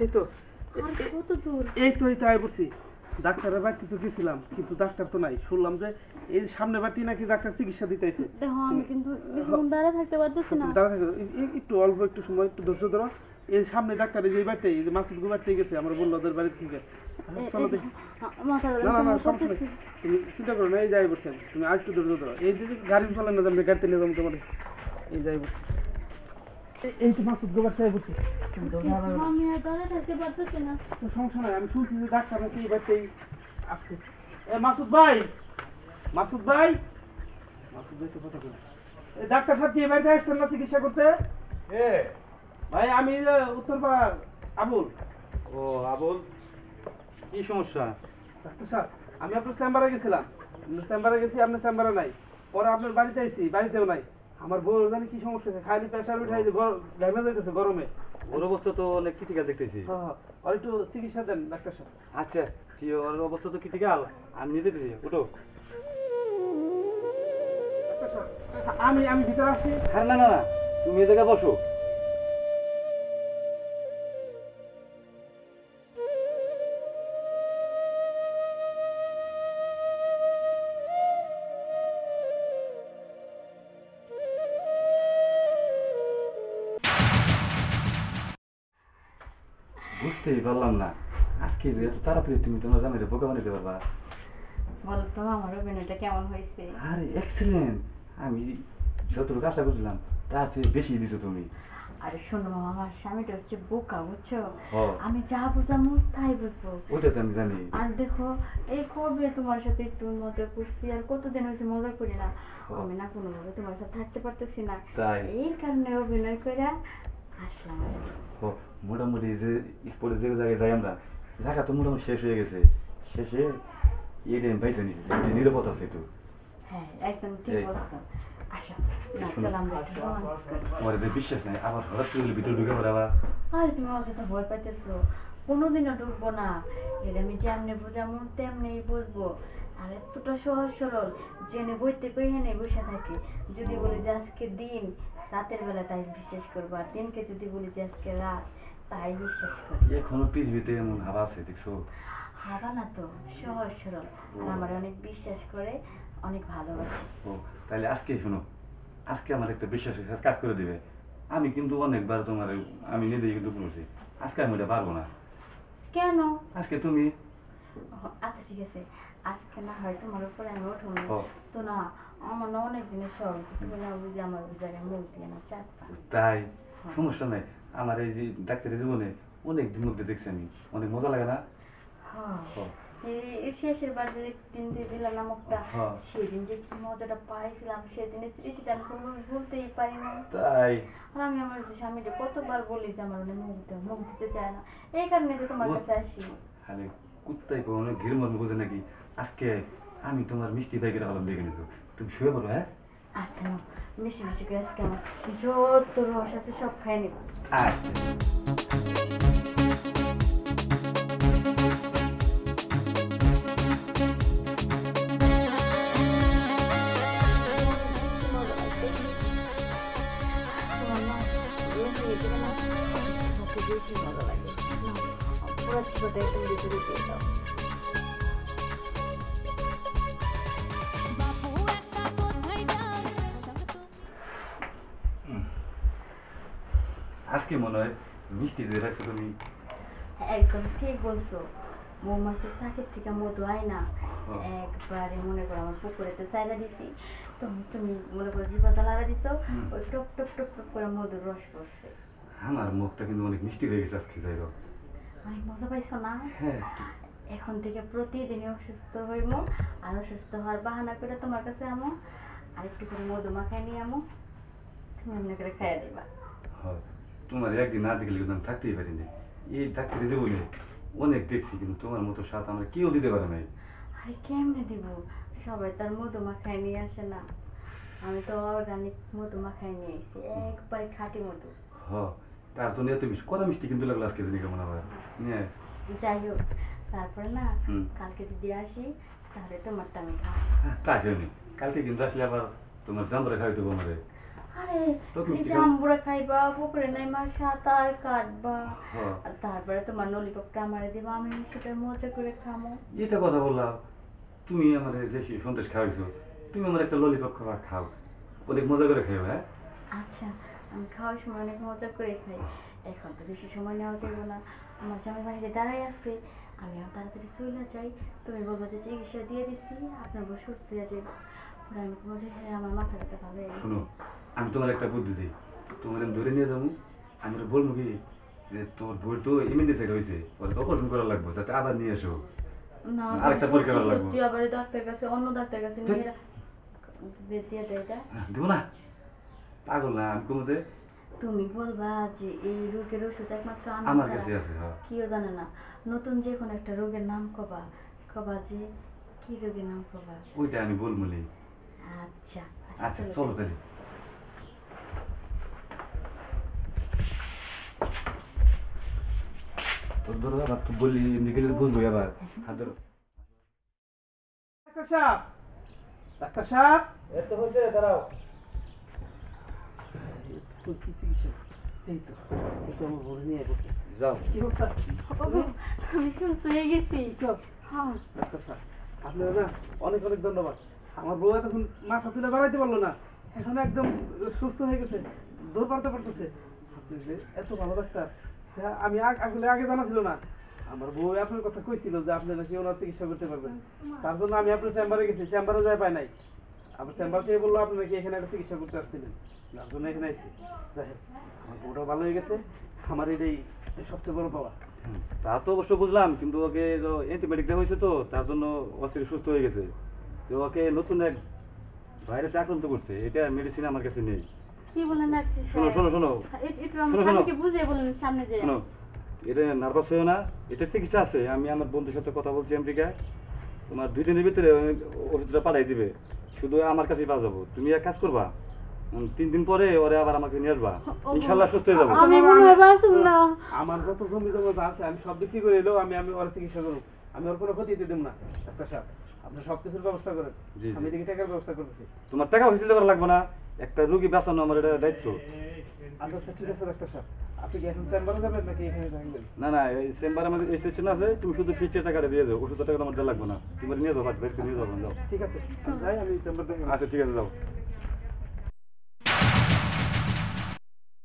এই তো আর কত দূর? এই তো আয় বলছি। ডাক্তারের বাড়িতে তো গেছিলাম, কিন্তু ডাক্তার তো নাই। শুনলাম যে এই সামনে বাড়ি নাকি ডাক্তার চিকিৎসা দিতেছে। দেখো আমি কিন্তু বেশিক্ষণ দাঁড়া থাকতে পারতেছি না। দাঁড়া থাকো, একটু অল্প একটু সময়, একটু ধৈর্য ধরো। এই সামনে ডাক্তার এই যে বাড়িতে, এই যে মাসুদ বাড়িতে গেছে, আমার বললো ওদের বাড়ি থেকে। চলো দেখি। না না না, সমস্যা নেই, তুমি চিন্তা করো না। এই যাই বলছেন, তুমি আর একটু ধৈর্য ধরো। এই যে গাড়ি চালান না, যাবে গাড়িতে নিয়ে যাবো তোমার। এই যাই বলছি, এই তো মাসুদ বাড়িতে বলছি। আমি আর দাঁড়া থাকতে পারতেছি না। সমস্যা নাই, আমি শুনছি যে ডাক্তার নাকি এই বাড়িতেই আসছে। এ মাসুদ ভাই, মাসুদ ভাই, মাসুদ ভাই তো কথা বলে। এই ডাক্তার সাহেব কি এই বাড়িতে আসছেন না চিকিৎসা করতে? ভাই আমি উত্তরপাড়ার আবুল। ও আবুল, কি সমস্যা? ডাক্তার সাহেব, আমি আপনার চেম্বারে গেছিলাম। আপনার চেম্বারে গেছি, আপনার চেম্বারে নাই। পরে আপনার বাড়িতে আইছি, বাড়িতেও নাই। আমার বউ জানি কি সমস্যা আছে, খালি প্রেশার উঠাই যে ঘামে যাইতেছে গরমে। ওর অবস্থা তো অনেক ক্রিটিক্যাল দেখতেছি। হ্যাঁ, আর একটু চিকিৎসা দেন ডাক্তার সাহেব। আচ্ছা ঠিক, ওর অবস্থা তো ক্রিটিক্যাল, আমি নিয়ে যেতেছি, উঠো। ডাক্তার সাহেব, আমি ভিতরে আসছি। হ্যাঁ না না না, তুমি এ জায়গায় বসো। বুঝতেই পারলাম না, আজকে যে এত তাড়াতাড়ি তুমি তোমার জামাইরে বোকা বানাইতে পারবা। বলো তো আমার অভিনয়টা কেমন হয়েছে? আরে এক্সেলেন্ট, আমি যতটুকু আশা করছিলাম তার চেয়ে বেশি দিছো তুমি। আরে শোনো মামা, আমার স্বামীটা হচ্ছে বোকা, বুঝছো? ও। আমি যা বুঝামো তাই বুঝবো। ওইটা তো আমি জানি। আর দেখো, এই কবে তোমার সাথে একটু মজা করছি, আর কতদিন হয়েছে মজা করি না। আমি না কোনোভাবে তোমার সাথে থাকতে পারতেছি না, তাই? এই কারণে অভিনয় করে আসলাম আজকে। ও, মোটামুটি যে স্পোর্টের যে জায়গায় যাই আমরা, জায়গা তো মোটামুটি শেষ হয়ে গেছে। শেষে এই টাইম পাইছে নিচ্ছে, নিরাপদ আছে একটু। হ্যাঁ একদম ঠিক এই। বলছো। আসো না, শোনো। চলো আমরা একটু রোমান্স করি। আমার এদের বিশ্বাস নাই, আবার হঠাৎ করে ভিতরে ঢুকে পড়ে আবার। আর তুমি অযথা ভয় পাইতেছো, কোনোদিনও ঢুকবো না। এটা আমি যেমনি বোঝামো তেমনি বুঝবো। আর এতটা সহজ সরল, জেনে বইতে কই হেনে বসে থাকে। যদি বলি যে আজকে দিন, রাতের বেলা তাই বিশ্বাস করবো, আর দিনকে যদি বলি যে আজকে রাত, তাই বিশ্বাস করি। এখনো পৃথিবীতে এমন হাওয়া আছে দেখছো? হাবা না তো, সহজ সরল, আর আমার অনেক বিশ্বাস করে, অনেক ভালোবাসে। ও, তাহলে আজকে শোনো, আজকে আমার একটা বিশ্বাসের সাথে কাজ করে দিবে। আমি কিন্তু অনেকবার তোমার, আমি নিজেই কিন্তু বলছি, আজকে আমি এটা পারবো না। কেন? আজকে তুমি। আচ্ছা ঠিক আছে, আজকে না হয় তোমার উপরে আমি উঠবো না। ও। তো না, আমার না অনেক দিনের শখ, তুমি না বুঝে আমার ওই জায়গায় মুখ দিয়ে না চাপা। তাই? সমস্যা নাই, আমার এই যে ডাক্তারি জীবনে অনেক দিন মধ্যে দেখছি আমি, অনেক মজা লাগে না? হ্যাঁ, ও। এই শেষের বার যে দিন দিয়ে দিলাম না মুখটা, হ্যাঁ। সেদিন যে কি মজাটা পাইছিলাম, সেদিনের স্মৃতিটা আমি কোনোভাবে ভুলতেই পারি না। তাই? আর আমি আমার স্বামীকে কতবার বলি যে আমার মুখ দিতে চায় না, এই কারণে যে তোমার কাছে আসি। খালি কুত্তাই কোনো ঘির মর্ম বোঝে নাকি? আজকে আমি তোমার মিষ্টি বাইকের আলাম দেখে নিত, তুমি শুয়ে পড়ো। হ্যাঁ আচ্ছা না, মিশি মিশি করে আজকে আমার যত রস আছে সব খাই নিব। আচ্ছা। তোমার না বিয়ে হয়ে গেলে না সবচেয়ে বেশি মজা লাগে। না, পুরো ছোটটা একদম ভিতরে দিয়ে দাও। আজকে মনে হয় মিষ্টি দিয়ে রাখছো তুমি। একদম ঠিক বলছো, মৌমাছির চাকের থেকে মধু আয় না, ও। একবারে মনে করো আমার পুকুরেতে চাইলা দিছি, তো তুমি মনে করো জিভাটা লাড়া দিছো, ওই টপ টপ টপ টপ করে মধুর রস পড়ছে। আমার মুখটা কিন্তু অনেক মিষ্টি হয়ে গেছে আজকে, যাই হোক। অনেক মজা পাইছো না? হ্যাঁ। এখন থেকে প্রতিদিনই অসুস্থ হইব, আর অসুস্থ হওয়ার বাহানা করে তোমার কাছে আমো, আর একটু করে মধু মাখাই নিয়ে আমো, তুমি এমনি করে খাইয়া দিবা। হয়, তোমার একদিন না দেখলে কিন্তু আমি থাকতেই পারি না। এই ডাক্তারি জীবনে অনেক দেখছি, কিন্তু তোমার মতো স্বাদ আমরা কেউ দিতে পারে নাই। আরে কেমনে দিব, সবাই তার মধু মাখাই নিয়ে আসে না, আমি তো অর্গানিক মধু মাখাই নিয়ে এসেছি, একবারে খাঁটি মধু। হ, তার জন্য এত বেশি কড়া মিষ্টি কিন্তু লাগলো আজকে, জানি কেমন আবার। হ্যাঁ। যাই হোক, তারপরে না হুম। কালকে যদি আসি তাহলে তোমারটা আমি খাবো। তাই হয়নি, কালকে কিন্তু আসলে আবার তোমার জামরে খাইতে হবে আমারে। আরে টক মিষ্টি খাও। জাম্বুরা খাইবা, পুকুরে নাইমা সাঁতার কাটবা, হ্যাঁ। আর তারপরে তোমার ললিপপটা আমারে দিবা, আমি সেটা মজা করে খামো। এটা কথা বললাম, তুমি আমার যে সন্দেশ খাওয়াইছো, তুমি আমার একটা ললিপপ খাও, অনেক মজা করে খাও। হ্যাঁ আচ্ছা, আমি খাওয়ার সময় অনেক মজা করে খাই। এখন তো বেশি সময় নেওয়া যাবে না, আমার জামাই বাইরে দাঁড়াই আছে, আমি আর তাড়াতাড়ি চলে যাই। তুমি বলবো যে চিকিৎসা দিয়ে দিচ্ছি, আপনার বউ সুস্থ হয়ে যাবে। পরে আমি মজা খেয়ে আমার মাথা ব্যথা ভালো হয়ে গেছে। শোনো, আমি তোমার একটা বুদ্ধি দিই, তোমার আমি ধরে নিয়ে যাবো, আমি ওরা বলবো কি যে তোর বই তো ইমিউনিসাইড হয়েছে, ওরা তো অপারেশন করা লাগবে, যাতে আবার নিয়ে এসো। না, আরেকটা পরীক্ষা করা লাগবে। সত্যি আবার ডাক্তার কাছে, অন্য ডাক্তার কাছে নিয়ে দিয়ে দেয় এটা। দেবো না, পাগল না আমি কমতে, তুমি বলবা যে এই রোগের ওষুধ একমাত্র আমি আমার ছাড়া কাছে আছে। হ্যাঁ কেউ জানে না। নতুন যে কোনো একটা রোগের নাম কবা, কবা যে কি রোগের নাম কবা। ওইটা আমি বলবো নি। আচ্ছা আচ্ছা চলো তাহলে। তোর ধরো আবার তো বললি এমনি গেলে বুঝবো আবার হাত ধরো। ডাক্তার সাহেব, ডাক্তার সাহেব, এত হচ্ছে দাঁড়াও। তো কি চিকিৎসা? এই তো আমার বড় নিয়ে বসে। যাও। কি অবস্থা? আমি সুস্থ হয়ে গেছি। সব হ্যাঁ, ডাক্তার সাহেব, আপনারা না অনেক অনেক ধন্যবাদ। আমার বউ এতক্ষণ মাথা তুলে দাঁড়াইতে পারলো না, এখন একদম সুস্থ হয়ে গেছে, দৌড় পারতে পারতেছে। আপনি যে এত ভালো ডাক্তার, যা আমি আসলে আগে জানা ছিল না। আমার বউ আপনার কথা কইছিল যে আপনি নাকি ওনার চিকিৎসা করতে পারবেন, তার জন্য আমি আপনার চেম্বারে গেছি, চেম্বারে যাই পাই নাই। আবার চেম্বার থেকে বললো আপনি নাকি এখানে একটা চিকিৎসা করতে আসছিলেন, যার জন্য এখানে আইসি। যাই হোক, আমার বউটাও ভালো হয়ে গেছে, আমার এটাই সবচেয়ে বড় পাওয়া। তা তো অবশ্য বুঝলাম, কিন্তু ওকে অ্যান্টিবায়োটিক দেওয়া হয়েছে তো, তার জন্য অস্থির সুস্থ হয়ে গেছে। তো ওকে নতুন এক ভাইরাসে আক্রান্ত করছে, এটা মেডিসিন আমার কাছে নেই। কি বলেন ডাক্তার শোনো শোনো শোনো একটু আমার শোনো, শোনো। স্বামীকে বুঝিয়ে বলেন সামনে যে। শোনো, এটা নার্ভাস হয়েও না, এটা চিকিৎসা আছে। আমি আমার বন্ধুর সাথে কথা বলছি আমেরিকায়, তোমার 2 দিনের ভিতরে ওষুধটা পাঠাই দিবে, শুধু আমার কাছেই পাওয়া যাবো। তুমি এক কাজ করবা, 3 দিন পরে ওরে আবার আমাকে নিয়ে আসবা, ইনশাল্লাহ সুস্থ হয়ে যাবো। আমি মনে হয় বাঁচব না। আমার যত জমি জমা আছে আমি সব বিক্রি করে এলেও আমি ওর চিকিৎসা করবো, আমি ওর কোনো ক্ষতি দিতে দেব না। ডাক্তার সাহেব, আপনি সব কিছুর ব্যবস্থা করেন, জি, জি। আমি এদিকে টাকার ব্যবস্থা করতেছি। তোমার টাকা হয়েছিল করা লাগবে না, একটা রুগী বাঁচানো আমার এটা দায়িত্ব। আচ্ছা আচ্ছা, ঠিক আছে ডাক্তার সাহেব, আপনি কি এখন চেম্বারে যাবেন নাকি এখানে থাকবেন? না না, এই চেম্বারে আমাদের এই সেকশন আছে, তুমি শুধু ফিচের টাকাটা দিয়ে যাও, ওষুধের টাকা তোমার দেওয়া লাগবে না, তুমি নিয়ে যাও, বাড়িতে নিয়ে যাবো, যাও। ঠিক আছে, আমি যাই, আমি চেম্বার দেখে আচ্ছা ঠিক আছে, যাও।